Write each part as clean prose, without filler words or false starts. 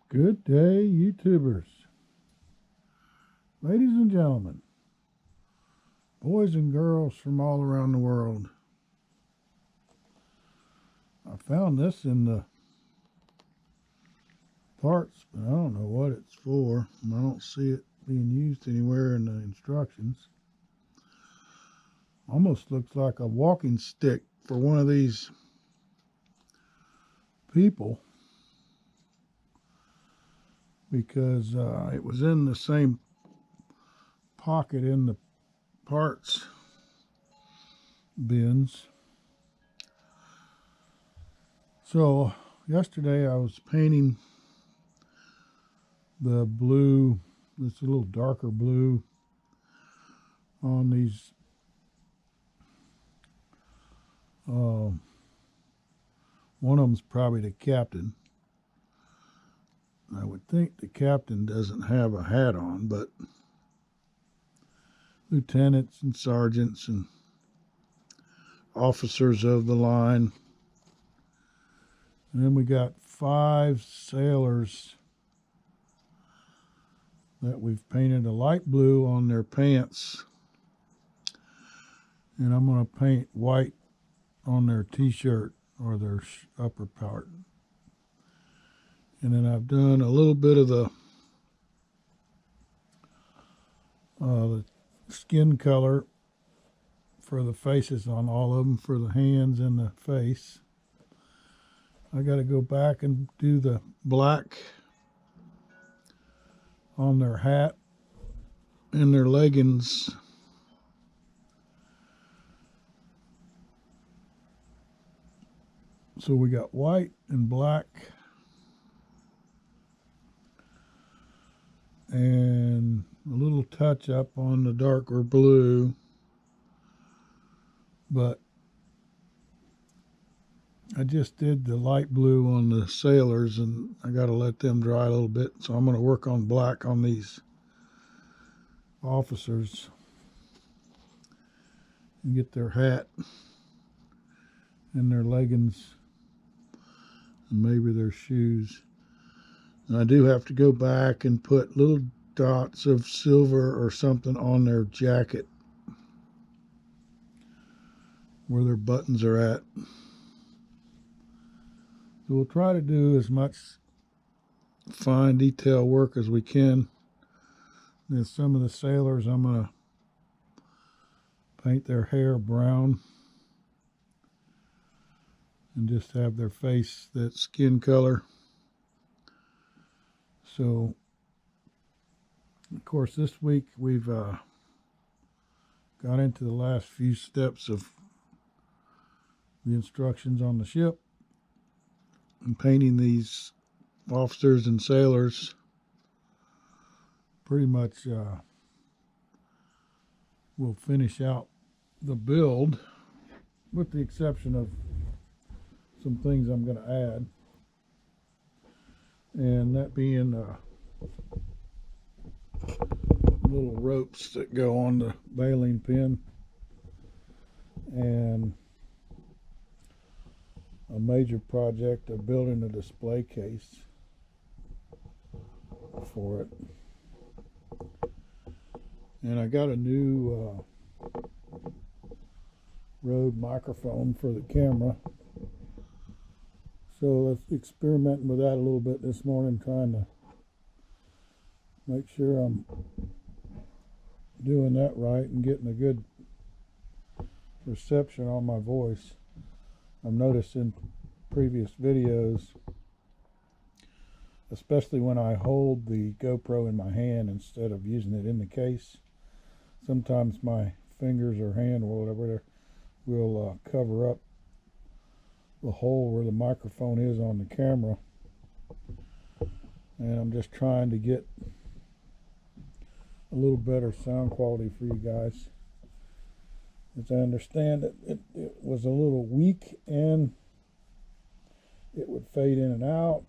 Good day, YouTubers. Ladies and gentlemen, boys and girls from all around the world. I found this in the parts, but I don't know what it's for. I don't see it being used anywhere in the instructions. Almost looks like a walking stick for one of these people, because it was in the same pocket in the parts bins. So yesterday I was painting the blue, this little darker blue, on these one of them's probably the captain. I would think the captain doesn't have a hat on, but lieutenants and sergeants and officers of the line. And then we got 5 sailors that we've painted a light blue on their pants. And I'm going to paint white on their t-shirt or their upper part. And then I've done a little bit of the skin color for the faces on all of them, for the hands and the face. I got to go back and do the black on their hat and their leggings. So we got white and black and a little touch up on the darker blue, but I just did the light blue on the sailors and I got to let them dry a little bit. So I'm going to work on black on these officers and get their hat and their leggings and maybe their shoes. And I do have to go back and put little dots of silver or something on their jacket where their buttons are at. So we'll try to do as much fine detail work as we can. Then some of the sailors, I'm going to paint their hair brown and just have their face that skin color. So, of course, this week we've got into the last few steps of the instructions on the ship and painting these officers and sailors. Pretty much we'll finish out the build with the exception of some things I'm going to add, and that being little ropes that go on the baling pin and a major project of building a display case for it. And I got a new Rode microphone for the camera, so let's experimenting with that a little bit this morning, trying to make sure I'm doing that right and getting a good reception on my voice. I've noticed in previous videos, especially when I hold the GoPro in my hand instead of using it in the case, sometimes my fingers or hand or whatever will cover up the hole where the microphone is on the camera. And I'm just trying to get a little better sound quality for you guys. As I understand it, it was a little weak and it would fade in and out.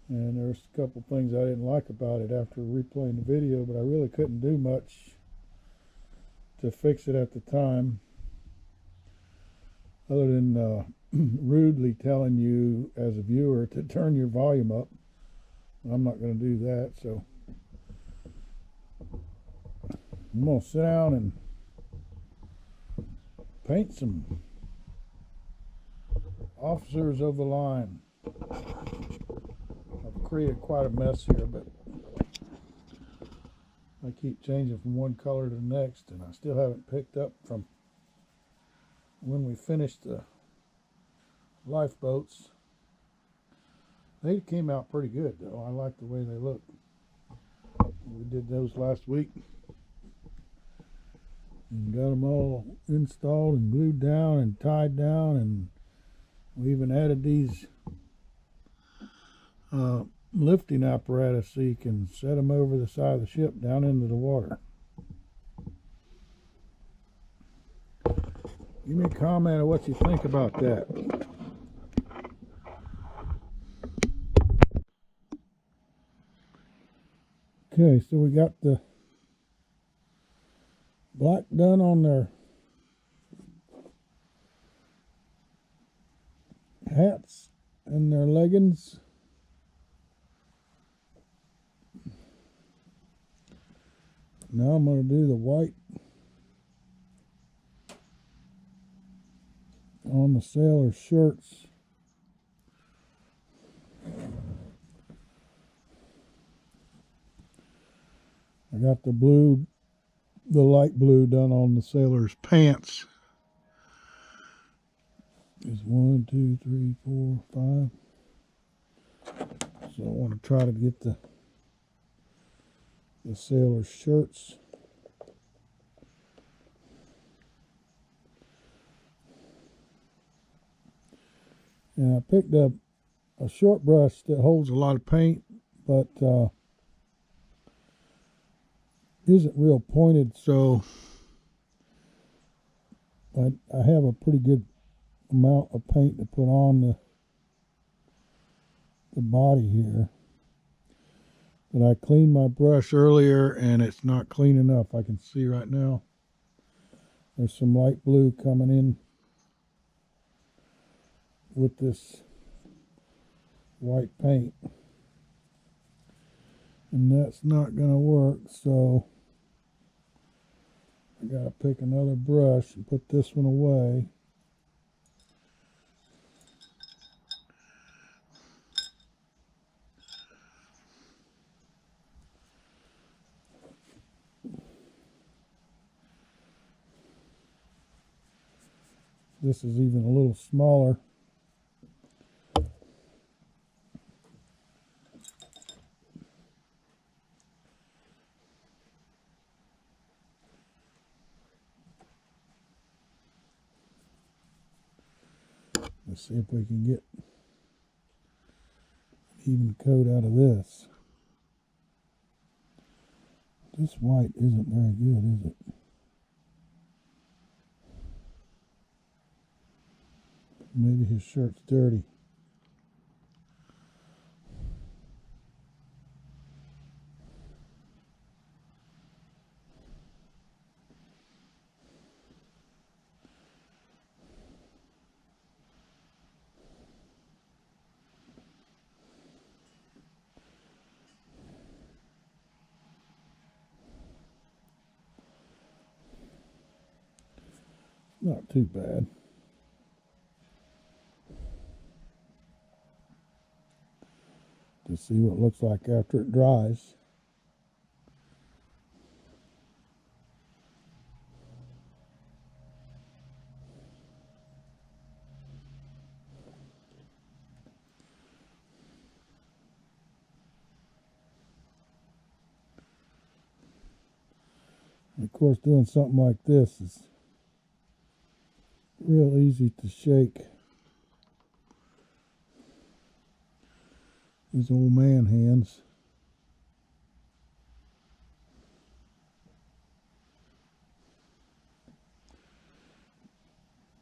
And there's a couple things I didn't like about it after replaying the video, but I really couldn't do much to fix it at the time, other than rudely telling you as a viewer to turn your volume up. I'm not going to do that, so I'm going to sit down and paint some officers of the line. I've created quite a mess here, but I keep changing from one color to the next, and I still haven't picked up from when we finished the lifeboats. They came out pretty good, though. I like the way they look. We did those last week and got them all installed and glued down and tied down, and we even added these lifting apparatus so you can set them over the side of the ship down into the water. Give me a comment on what you think about that. Okay, so we got the black done on their hats and their leggings. Now I'm going to do the white on the sailor shirts. I got the blue, the light blue done on the sailor's pants. Is 1, 2, 3, 4, 5. So I want to try to get the sailor's shirts. And I picked up a short brush that holds a lot of paint, but isn't real pointed, so I have a pretty good amount of paint to put on the body here. But I cleaned my brush earlier and it's not clean enough. I can see right now there's some light blue coming in with this white paint, and that's not going to work, so I got to pick another brush and put this one away. This is even a little smaller. Let's see if we can get an even coat out of this. This white isn't very good, is it? Maybe his shirt's dirty. Not too bad. To see what it looks like after it dries. And of course, doing something like this is real easy to shake. These old man hands.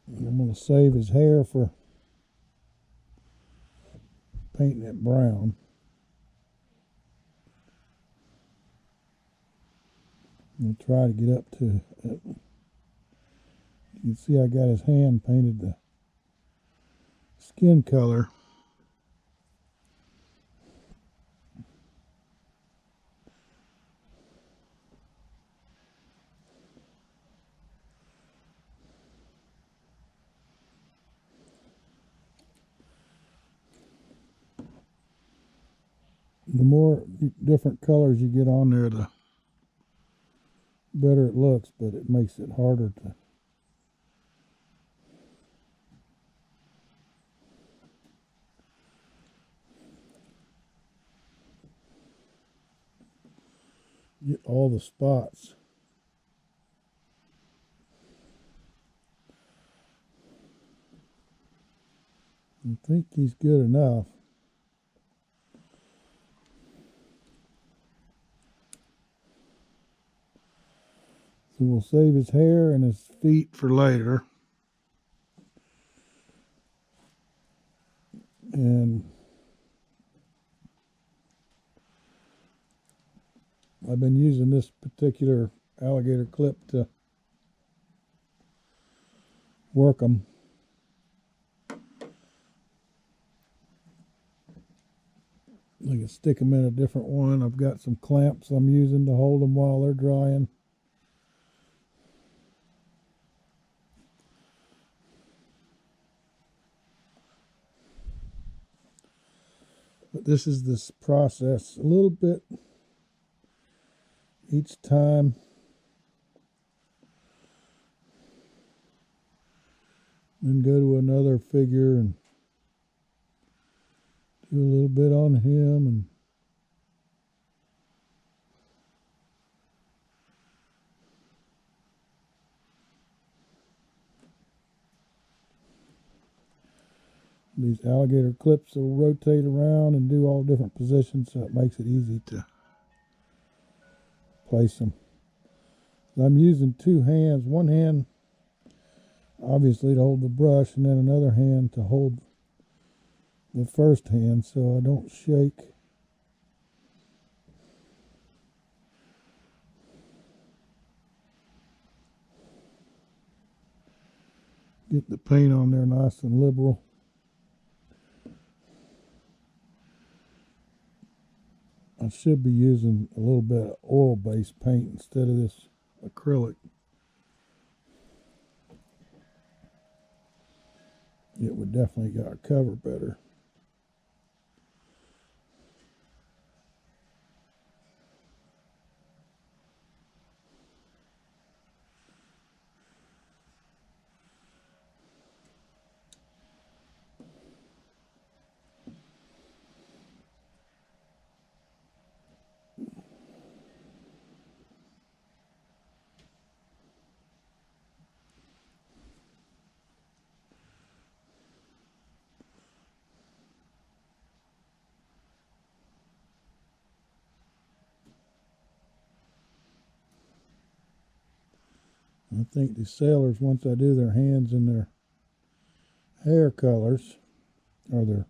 And I'm going to save his hair for painting it brown. I'm going to try to get up to it. You can see I got his hand painted the skin color. The more different colors you get on there, the better it looks, but it makes it harder to get all the spots. I think he's good enough. So we'll save his hair and his feet for later. And I've been using this particular alligator clip to work them. I can stick them in a different one. I've got some clamps I'm using to hold them while they're drying. But this is this process a little bit each time. Then go to another figure and do a little bit on him, and these alligator clips will rotate around and do all different positions, so it makes it easy to place them. I'm using two hands, one hand obviously to hold the brush, and then another hand to hold the first hand so I don't shake. Get the paint on there nice and liberal. I should be using a little bit of oil-based paint instead of this acrylic. It would definitely got to cover better. I think the sailors, once I do their hands and their hair colors, or their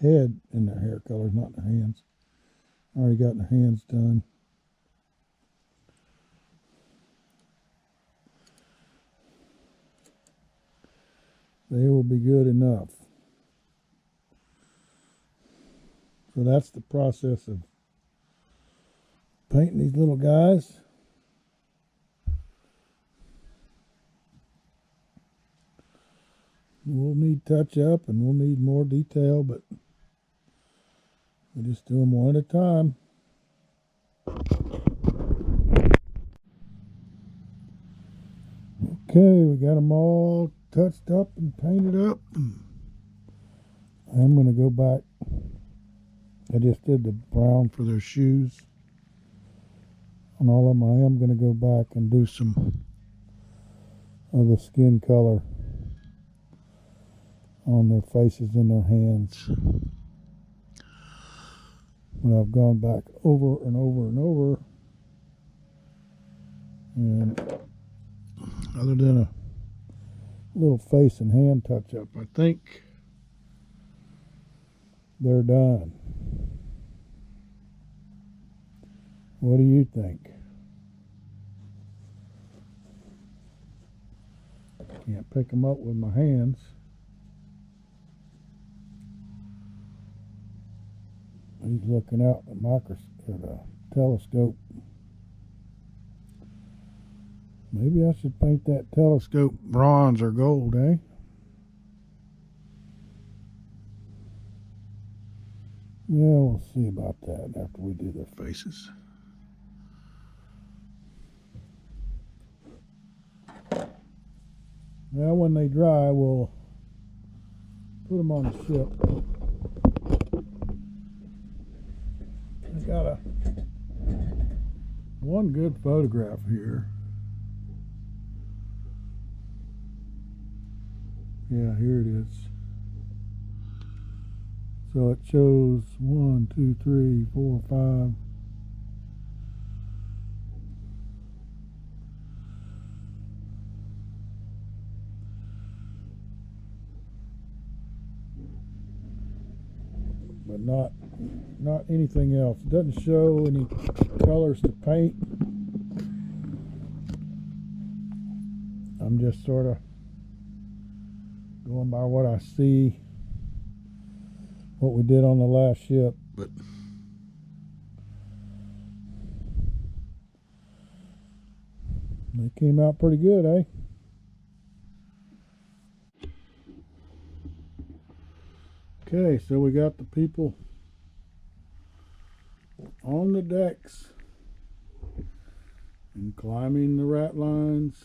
head and their hair colors, not their hands. I already got their hands done. They will be good enough. So that's the process of painting these little guys. We'll need touch up and we'll need more detail, but we just do them one at a time. Okay, we got them all touched up and painted up. I'm going to go back. I just did the brown for their shoes on all of them. I am going to go back and do some of the skin color on their faces and their hands. When I've gone back over and over and over, and other than a little face and hand touch up, I think they're done. What do you think? Can't pick them up with my hands. He's looking out at the telescope. Maybe I should paint that telescope bronze or gold, eh? Yeah, we'll see about that after we do their faces. Now, when they dry, we'll put them on the ship. I got one good photograph here. Yeah, here it is. So it shows 1, 2, 3, 4, 5. But not anything else. It doesn't show any colors to paint. I'm just sort of going by what I see, what we did on the last ship. But they came out pretty good, eh? Okay, so we got the people on the decks and climbing the rat lines.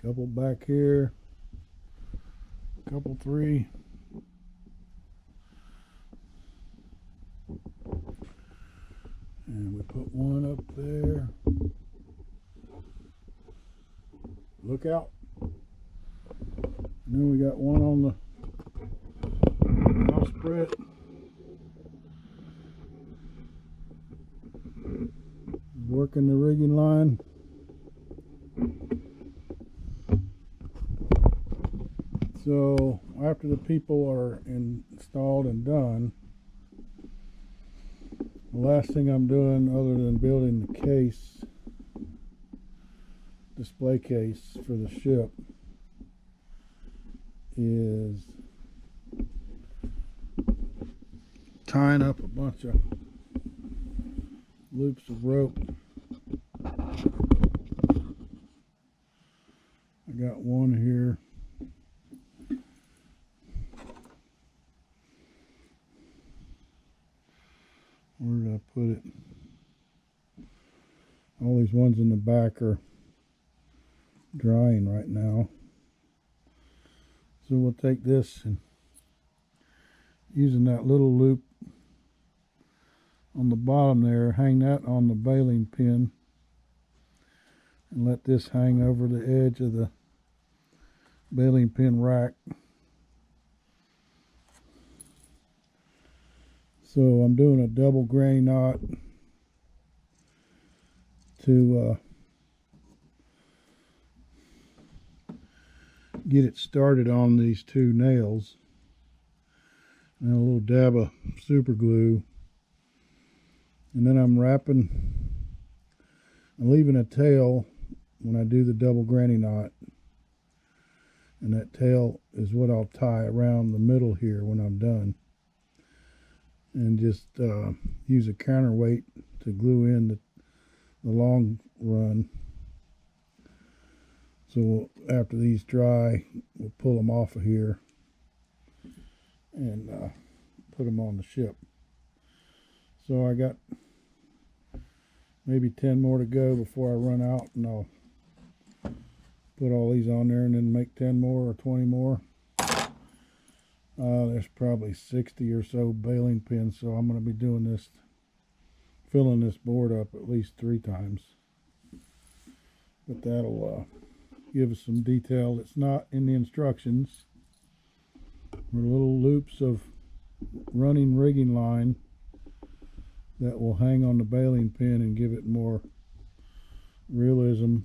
Couple back here, couple three. And we put one up there. Look out. And then we got one on the bowsprit. Working the rigging line. So after the people are installed and done, the last thing I'm doing other than building the case, display case for the ship, is tying up a bunch of loops of rope. I got one here. Where did I put it? All these ones in the back are drying right now. So we'll take this and using that little loop on the bottom there, hang that on the baling pin and let this hang over the edge of the baling pin rack. So I'm doing a double granny knot to get it started on these two nails, and a little dab of super glue, and then I'm leaving a tail when I do the double granny knot, and that tail is what I'll tie around the middle here when I'm done, and just use a counterweight to glue in the long run. So after these dry, we'll pull them off of here and put them on the ship. So I got maybe 10 more to go before I run out, and I'll put all these on there and then make 10 more or 20 more. There's probably 60 or so baling pins, so I'm going to be doing this, filling this board up at least 3 times. But that'll give us some detail that's not in the instructions. With little loops of running rigging line that will hang on the baling pin and give it more realism.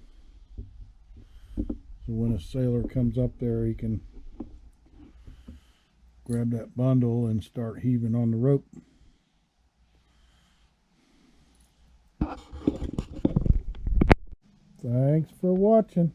So when a sailor comes up there, he can grab that bundle and start heaving on the rope. Thanks for watching.